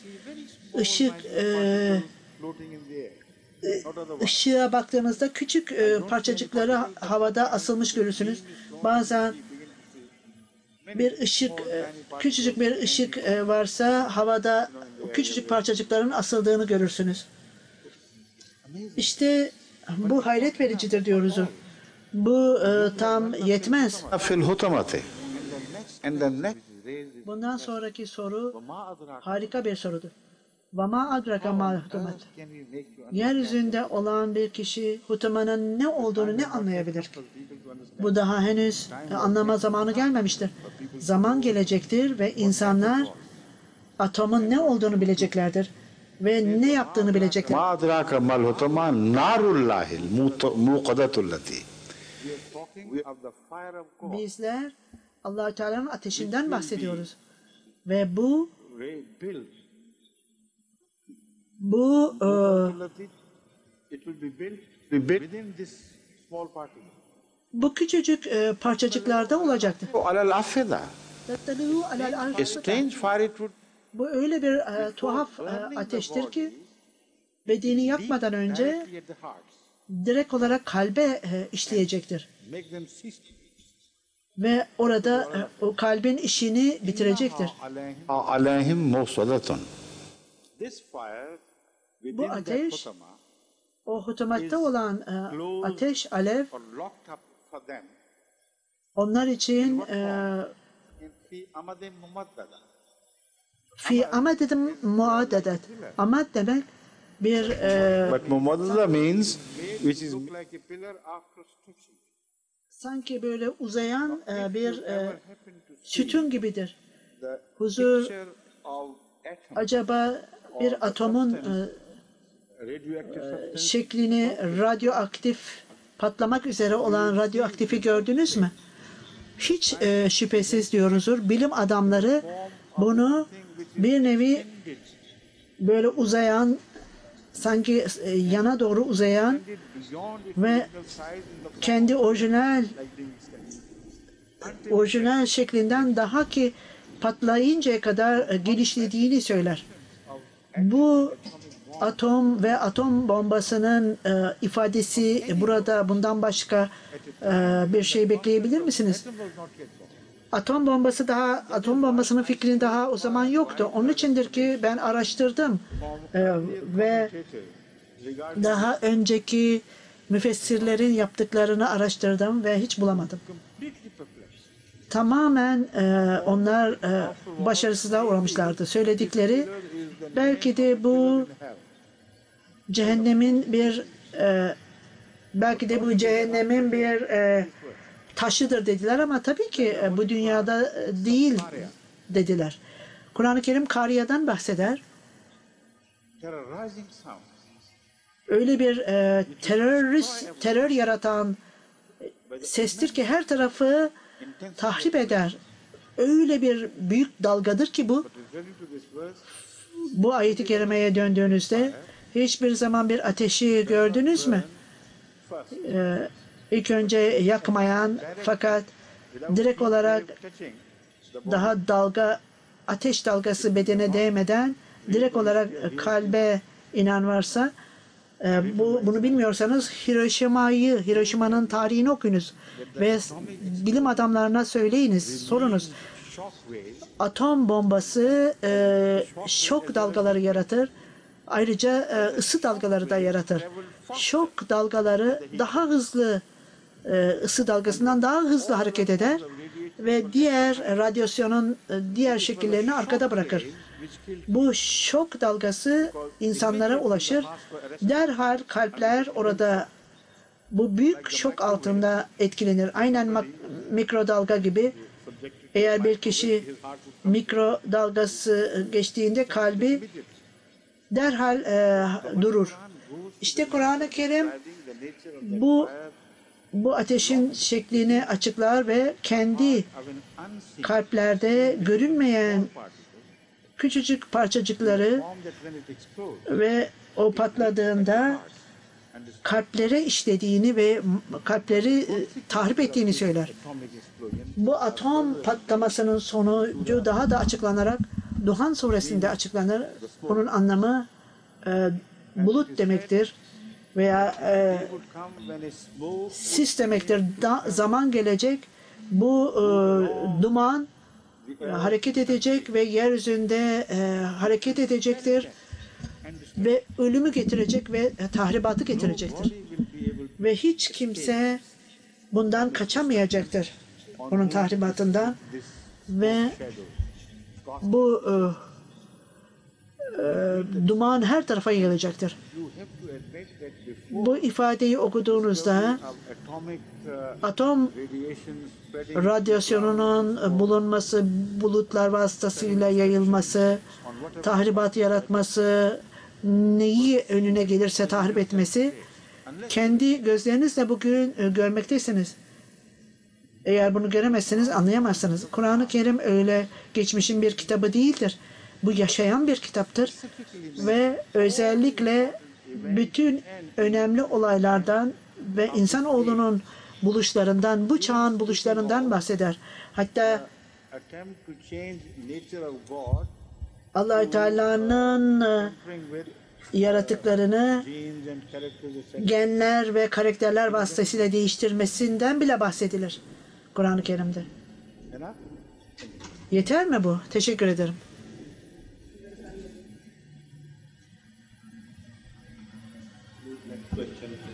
floating in the air. Not otherwise. ışığa baktığımızda küçük parçacıkları havada asılmış görürsünüz. Bazen bir ışık, küçücük bir ışık varsa havada küçücük parçacıkların asıldığını görürsünüz. İşte bu hayret vericidir diyoruz. Bu tam yetmez. Fil hutamate. And the next raised Bundan sonraki soru ma adraka. harika bir sorudur. Vama adraka mal hutumat. Can we make you Yeryüzünde olan bir kişi hutumanın ne olduğunu ne anlayabilir? Bu daha henüz anlama zamanı gelmemiştir. Zaman gelecektir ve insanlar atomun ne olduğunu bileceklerdir ve ne yaptığını bilecekler. Ma adraka mal hutama narullahil muqadatullati. We are talking of the fire of God. Bizler Allah-u Teala'nın ateşinden bahsediyoruz ve bu Built. It will be built within this small particle. bu küçücük parçacıklarda olacaktır. Alal af'ida. Tattabi'u alel A arş. strange fire it would Bu öyle bir tuhaf ateştir ki bedeni yakmadan önce Directly at the hearts. direkt olarak kalbe işleyecektir. Make them cease. Ve orada o kalbin işini bitirecektir. alayhim musadatun. This fire within Bu that ateş, hutama o hutumatta olan ateş, alev, or locked up for them onlar için in fi amadin mumaddada. fi amadedim muaddedet. Amad demek bir But mumaddada means which is Look like a pillar after stretching. sanki böyle uzayan bir Ever happen to see sütun gibidir. the Huzur picture of atom, acaba bir atomun radioactive substance? şeklini radyoaktif patlamak üzere olan radyoaktifi gördünüz mü? Hiç şüphesiz diyoruzdur. Bilim adamları bunu bir nevi böyle uzayan, sanki yana doğru uzayan Beyond its ve original size in the kendi orijinal things şeklinden daha ki patlayıncaya kadar genişlediğini söyler. Bu atom ve atom bombasının ifadesi burada bundan başka bir şey bekleyebilir misiniz? Atom bombasının fikrini daha o zaman yoktu. Onun içindir ki ben araştırdım ve daha önceki müfessirlerin yaptıklarını araştırdım ve hiç bulamadım. Tamamen onlar başarısızlığa uğramışlardı. Söyledikleri belki de bu cehennemin bir taşıdır dediler ama tabii ki bu dünyada değil dediler. Kur'an-ı Kerim Kariya'dan bahseder. terrorizing sound. Öyle bir terör yaratan sestir ki her tarafı tahrip eder. Öyle bir büyük dalgadır ki bu. Referring to this verse, Bu ayeti kerimeye döndüğünüzde hiçbir zaman bir ateşi gördünüz mü? İlk önce yakmayan fakat direkt olarak touching daha ateş dalgası bedene değmeden direkt olarak kalbe inen varsa bunu bilmiyorsanız Hiroşima'nın tarihini okuyunuz ve bilim adamlarına söyleyiniz, sorunuz. shock waves Atom bombası şok dalgaları yaratır. Ayrıca ısı dalgaları da yaratır. Şok dalgaları daha hızlı, ısı dalgasından daha hızlı hareket eder ve diğer radyasyonun diğer şekillerini arkada bırakır. Bu şok dalgası insanlara ulaşır. Derhal kalpler orada bu büyük şok altında etkilenir. Aynen mikrodalga gibi. Eğer bir kişi mikrodalgası geçtiğinde kalbi derhal durur. İşte Kur'an-ı Kerim bu ateşin şeklini açıklar ve kendi kalplerde görünmeyen küçücük parçacıkları ve o patladığında kalplere işlediğini ve kalpleri tahrip ettiğini söyler. Bu atom patlamasının sonucu daha da açıklanarak Duhan suresinde açıklanır. Bunun anlamı bulut demektir veya sis demektir. Zaman gelecek bu duman hareket edecek ve yeryüzünde hareket edecektir ve ölümü getirecek ve tahribatı getirecektir. Ve hiç kimse bundan kaçamayacaktır, bunun tahribatından ve bu duman her tarafa yayılacaktır. Bu ifadeyi okuduğunuzda atom radyasyonunun bulunması, bulutlar vasıtasıyla yayılması, tahribat yaratması, neyi önüne gelirse tahrip etmesi, kendi gözlerinizle bugün görmektesiniz. Eğer bunu göremezseniz anlayamazsınız. Kur'an-ı Kerim öyle geçmişin bir kitabı değildir. Bu yaşayan bir kitaptır ve özellikle bütün önemli olaylardan ve insanoğlunun buluşlarından, bu çağın buluşlarından bahseder. Hatta Allah-u Teala'nın yaratıklarını genler ve karakterler vasıtasıyla değiştirmesinden bile bahsedilir Kur'an-ı Kerim'de. Yeter mi bu? Teşekkür ederim.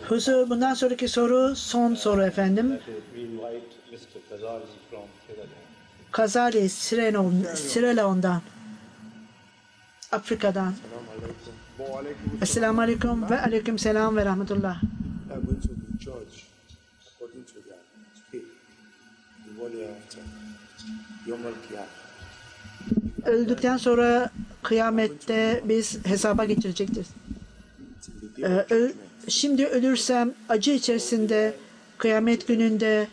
Huzur, bundan sonraki soru son soru efendim. Kazali, Sierra Leone'dan, Afrika'dan. Esselamu Aleyküm ve Aleyküm Selam ve Rahmetullah. Öldükten sonra kıyamette biz hesaba geçirecektir. Şimdi ölürsem acı içerisinde kıyamet gününde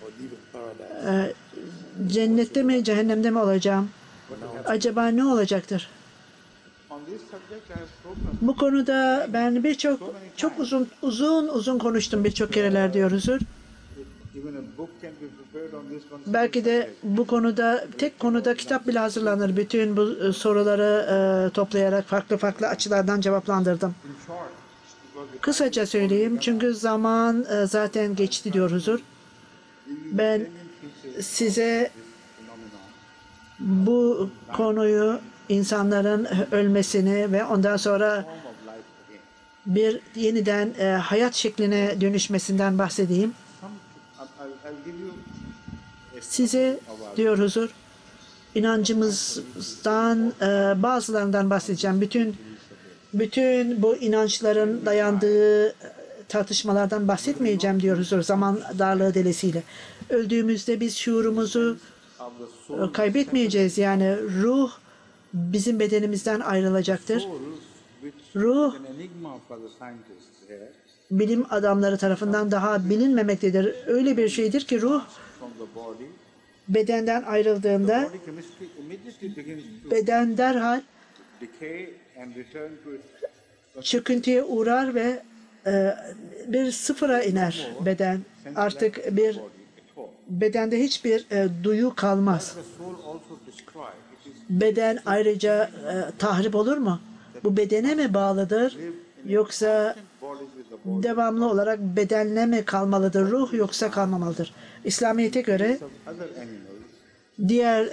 cennette mi cehennemde mi olacağım? Acaba ne olacaktır? Bu konuda ben çok uzun konuştum birçok kereler diyoruzdur. Belki de bu konuda tek konuda kitap bile hazırlanır. Bütün bu soruları toplayarak farklı açılardan cevaplandırdım. Kısaca söyleyeyim çünkü zaman zaten geçti diyoruzdur. Ben size bu konuyu insanların ölmesini ve ondan sonra bir yeniden hayat şekline dönüşmesinden bahsedeyim. Size diyor huzur, inancımızdan bazılarından bahsedeceğim. Bütün bu inançların dayandığı tartışmalardan bahsetmeyeceğim diyor huzur zaman darlığı delesiyle. Öldüğümüzde biz şuurumuzu kaybetmeyeceğiz. Yani ruh bizim bedenimizden ayrılacaktır. Ruh bilim adamları tarafından daha bilinmemektedir. Öyle bir şeydir ki ruh bedenden ayrıldığında beden derhal çöküntüye uğrar ve bir sıfıra iner beden. Artık bir bedende hiçbir duyu kalmaz. Beden ayrıca tahrip olur mu? Bu bedene mi bağlıdır? Yoksa devamlı olarak bedenle mi kalmalıdır ruh yoksa kalmamalıdır? İslamiyet'e göre diğer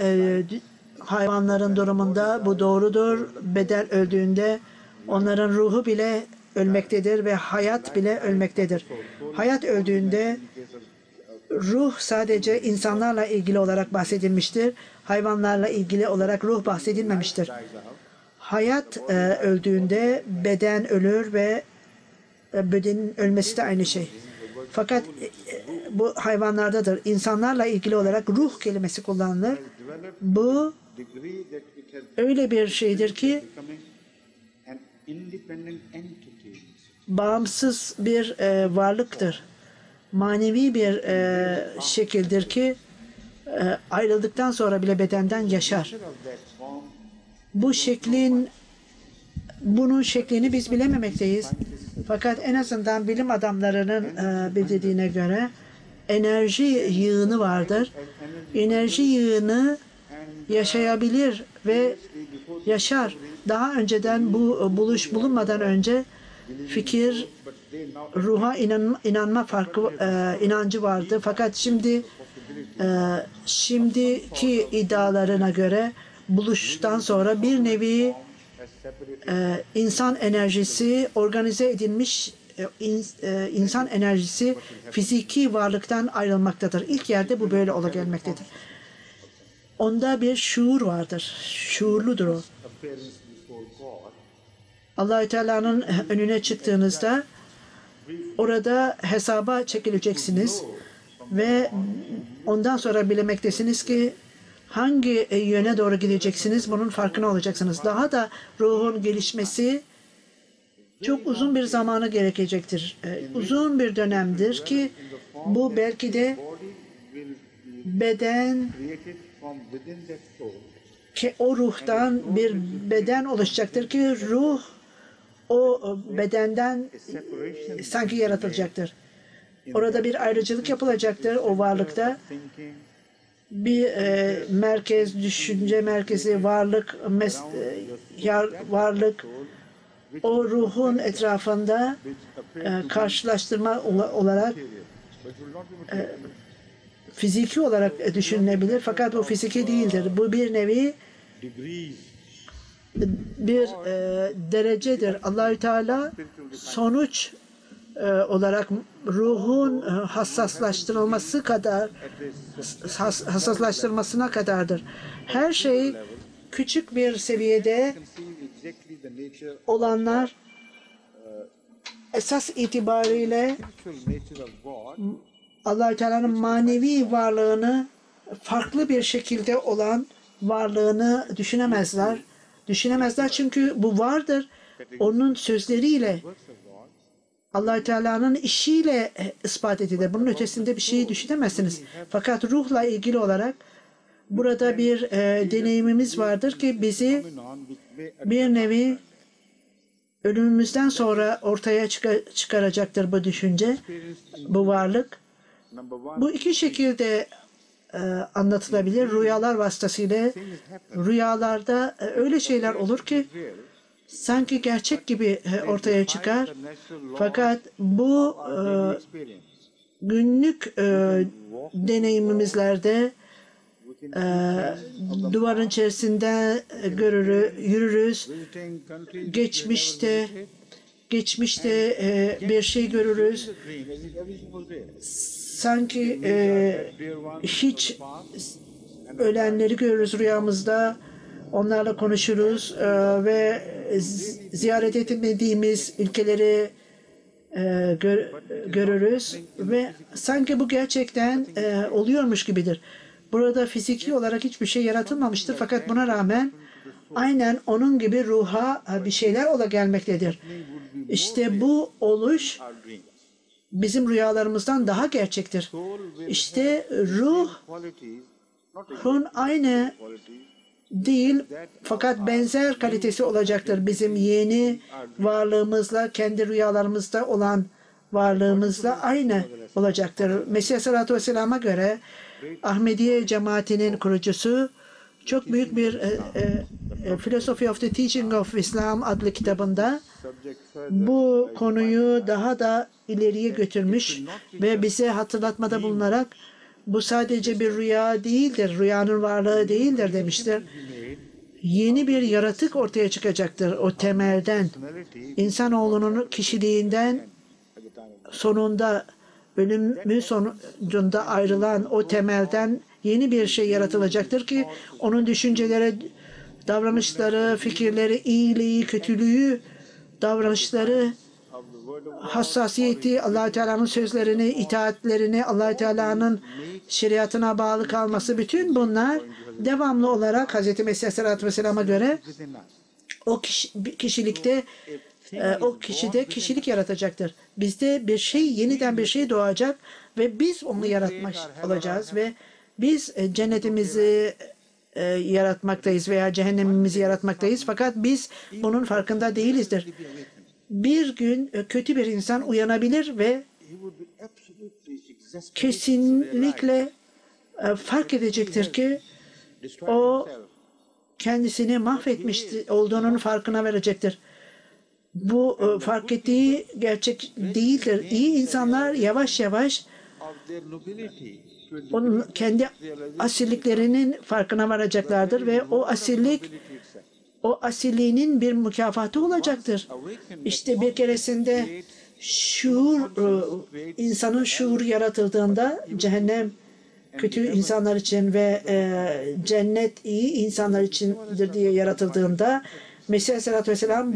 hayvanların durumunda bu doğrudur. Beden öldüğünde Onların ruhu bile ölmektedir ve hayat bile ölmektedir. Hayat öldüğünde ruh sadece insanlarla ilgili olarak bahsedilmiştir. Hayvanlarla ilgili olarak ruh bahsedilmemiştir. Hayat öldüğünde beden ölür ve bedenin ölmesi de aynı şey. Fakat bu hayvanlardadır. İnsanlarla ilgili olarak ruh kelimesi kullanılır. Bu öyle bir şeydir ki bağımsız bir varlıktır. Manevi bir şekildir ki ayrıldıktan sonra bile bedenden yaşar. Bunun şeklini biz bilememekteyiz. Fakat en azından bilim adamlarının bildiğine göre enerji yığını vardır. Enerji yığını yaşayabilir ve yaşar. Daha önceden bu buluş bulunmadan önce fikir, ruha inanma inancı vardı. Fakat şimdiki iddialarına göre buluştan sonra bir nevi insan enerjisi organize edilmiş insan enerjisi fiziki varlıktan ayrılmaktadır. İlk yerde bu böyle ola gelmektedir. Onda bir şuur vardır. Şuurludur o. Allah-u Teala'nın önüne çıktığınızda orada hesaba çekileceksiniz ve ondan sonra bilemektesiniz ki hangi yöne doğru gideceksiniz, bunun farkına olacaksınız. Daha da ruhun gelişmesi çok uzun bir zamanı gerekecektir. Uzun bir dönemdir ki bu belki de beden ki o ruhtan bir beden oluşacaktır ki ruh o bedenden sanki yaratılacaktır. Orada bir ayrıcalık yapılacaktır o varlıkta. Bir merkez, düşünce merkezi, varlık, varlık o ruhun etrafında karşılaştırma olarak fiziki olarak düşünülebilir. Fakat bu fiziki değildir. Bu bir nevi bir derecedir. Allahü Teala sonuç olarak ruhun hassaslaştırmasına kadardır. Her şey küçük bir seviyede olanlar esas itibariyle Allah-u Teala'nın manevi varlığını farklı bir şekilde olan varlığını düşünemezler. Düşünemezler çünkü bu vardır. Onun sözleriyle Allah-u Teala'nın işiyle ispat edilir. Bunun ötesinde bir şeyi düşünemezsiniz. Fakat ruhla ilgili olarak burada bir deneyimimiz vardır ki bizi bir nevi ölümümüzden sonra ortaya çıkaracaktır bu düşünce, bu varlık. Bu iki şekilde anlatılabilir. Rüyalar vasıtasıyla rüyalarda öyle şeyler olur ki sanki gerçek gibi ortaya çıkar. Fakat bu günlük deneyimimizlerde duvarın içerisinde yürürüz. Geçmişte bir şey görürüz. Sanki hiç ölenleri görürüz rüyamızda. Onlarla konuşuruz ve ziyaret etmediğimiz ülkeleri görürüz ve sanki bu gerçekten oluyormuş gibidir. Burada fiziki olarak hiçbir şey yaratılmamıştır fakat buna rağmen aynen onun gibi ruha bir şeyler ola gelmektedir. İşte bu oluş bizim rüyalarımızdan daha gerçektir. İşte ruhun aynı değil fakat benzer kalitesi olacaktır. Bizim yeni varlığımızla, kendi rüyalarımızda olan varlığımızla aynı olacaktır. Mesih Aleyhisselatü Vesselam'a göre Ahmediye cemaatinin kurucusu çok büyük bir Philosophy of the Teaching of Islam adlı kitabında bu konuyu daha da ileriye götürmüş ve bize hatırlatmada bulunarak bu sadece bir rüya değildir, rüyanın varlığı değildir demiştir. yeni bir yaratık ortaya çıkacaktır o temelden. İnsanoğlunun kişiliğinden sonunda, ölümü sonucunda ayrılan o temelden yeni bir şey yaratılacaktır ki onun düşünceleri, davranışları, fikirleri, iyiliği, kötülüğü, davranışları, hassasiyeti, Allah-u Teala'nın sözlerini, itaatlerini, Allah-u Teala'nın şeriatına bağlı kalması, bütün bunlar devamlı olarak Hz. Mesih Aleyhisselatü Vesselam'a göre o kişilikte, o kişide kişilik yaratacaktır. Bizde bir şey, yeniden bir şey doğacak ve biz onu yaratmış olacağız ve biz cennetimizi yaratmaktayız veya cehennemimizi yaratmaktayız. Fakat biz bunun farkında değilizdir. Bir gün kötü bir insan uyanabilir ve kesinlikle fark edecektir ki o kendisini mahvetmiş olduğunun farkına verecektir. Bu fark ettiği gerçek değildir. İyi insanlar yavaş yavaş onun kendi asilliklerinin farkına varacaklardır ve o asilliğinin bir mükafatı olacaktır. İşte bir keresinde insanın şuuru yaratıldığında cehennem kötü insanlar için ve cennet iyi insanlar içindir diye yaratıldığında Mesih Aleyhisselatü Vesselam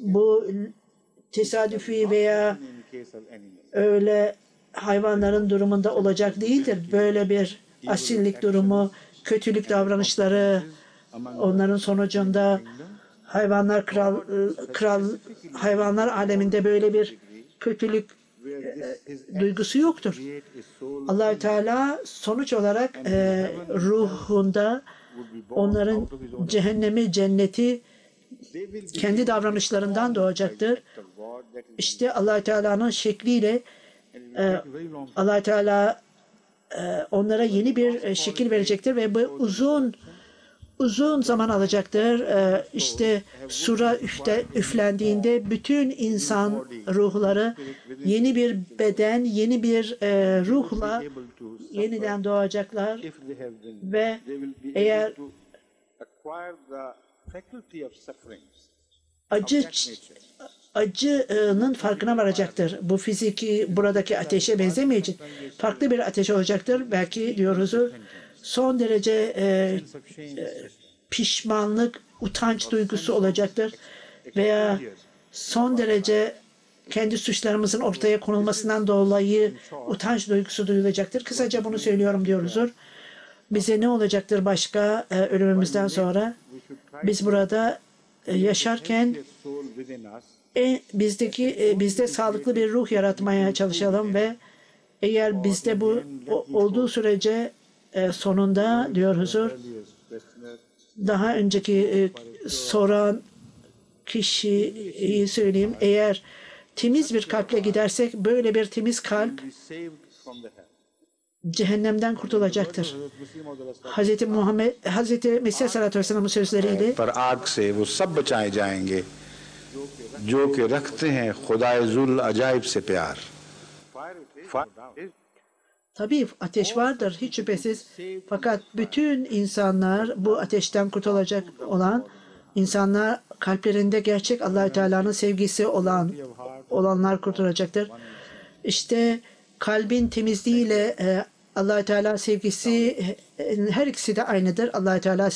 bu tesadüfi veya öyle hayvanların durumunda olacak değildir. Böyle bir asillik durumu, kötülük davranışları, onların sonucunda hayvanlar aleminde böyle bir kötülük duygusu yoktur. Allah-u Teala sonuç olarak ruhunda onların cehennemi, cenneti kendi davranışlarından doğacaktır. İşte Allah-u Teala'nın şekliyle Allah-u Teala onlara yeni bir şekil verecektir ve bu uzun zaman alacaktır. İşte sura üflendiğinde bütün insan ruhları yeni bir beden, yeni bir ruhla yeniden doğacaklar ve eğer acının farkına varacaktır. Bu fiziki buradaki ateşe benzemeyecek. Farklı bir ateş olacaktır. Belki diyoruz son derece pişmanlık, utanç duygusu olacaktır. Veya son derece kendi suçlarımızın ortaya konulmasından dolayı utanç duygusu duyulacaktır. Kısaca bunu söylüyorum diyoruz. Bize ne olacaktır başka ölümümüzden sonra? Biz burada yaşarken bizde sağlıklı bir ruh yaratmaya çalışalım ve eğer bizde bu olduğu sürece sonunda diyoruz, daha önceki soran kişiyi söyleyeyim, eğer temiz bir kalple gidersek böyle bir temiz kalp cehennemden kurtulacaktır. Hazreti Mesih Aleyhisselatü Vesselam'ın sözleriyle पर आग से वो सब बचाए जाएंगे जो कि रखते हैं खुदाए जुल अजाइब से प्यार। tabii ateş vardır hiç şüphesiz. Fakat bütün insanlar, bu ateşten kurtulacak olan insanlar, kalplerinde gerçek Allah-u Teala'nın sevgisi olanlar kurtulacaktır. İşte kalbin temizliğiyle Allah-u Teala sevgisi, her ikisi de aynıdır. Allah-u Teala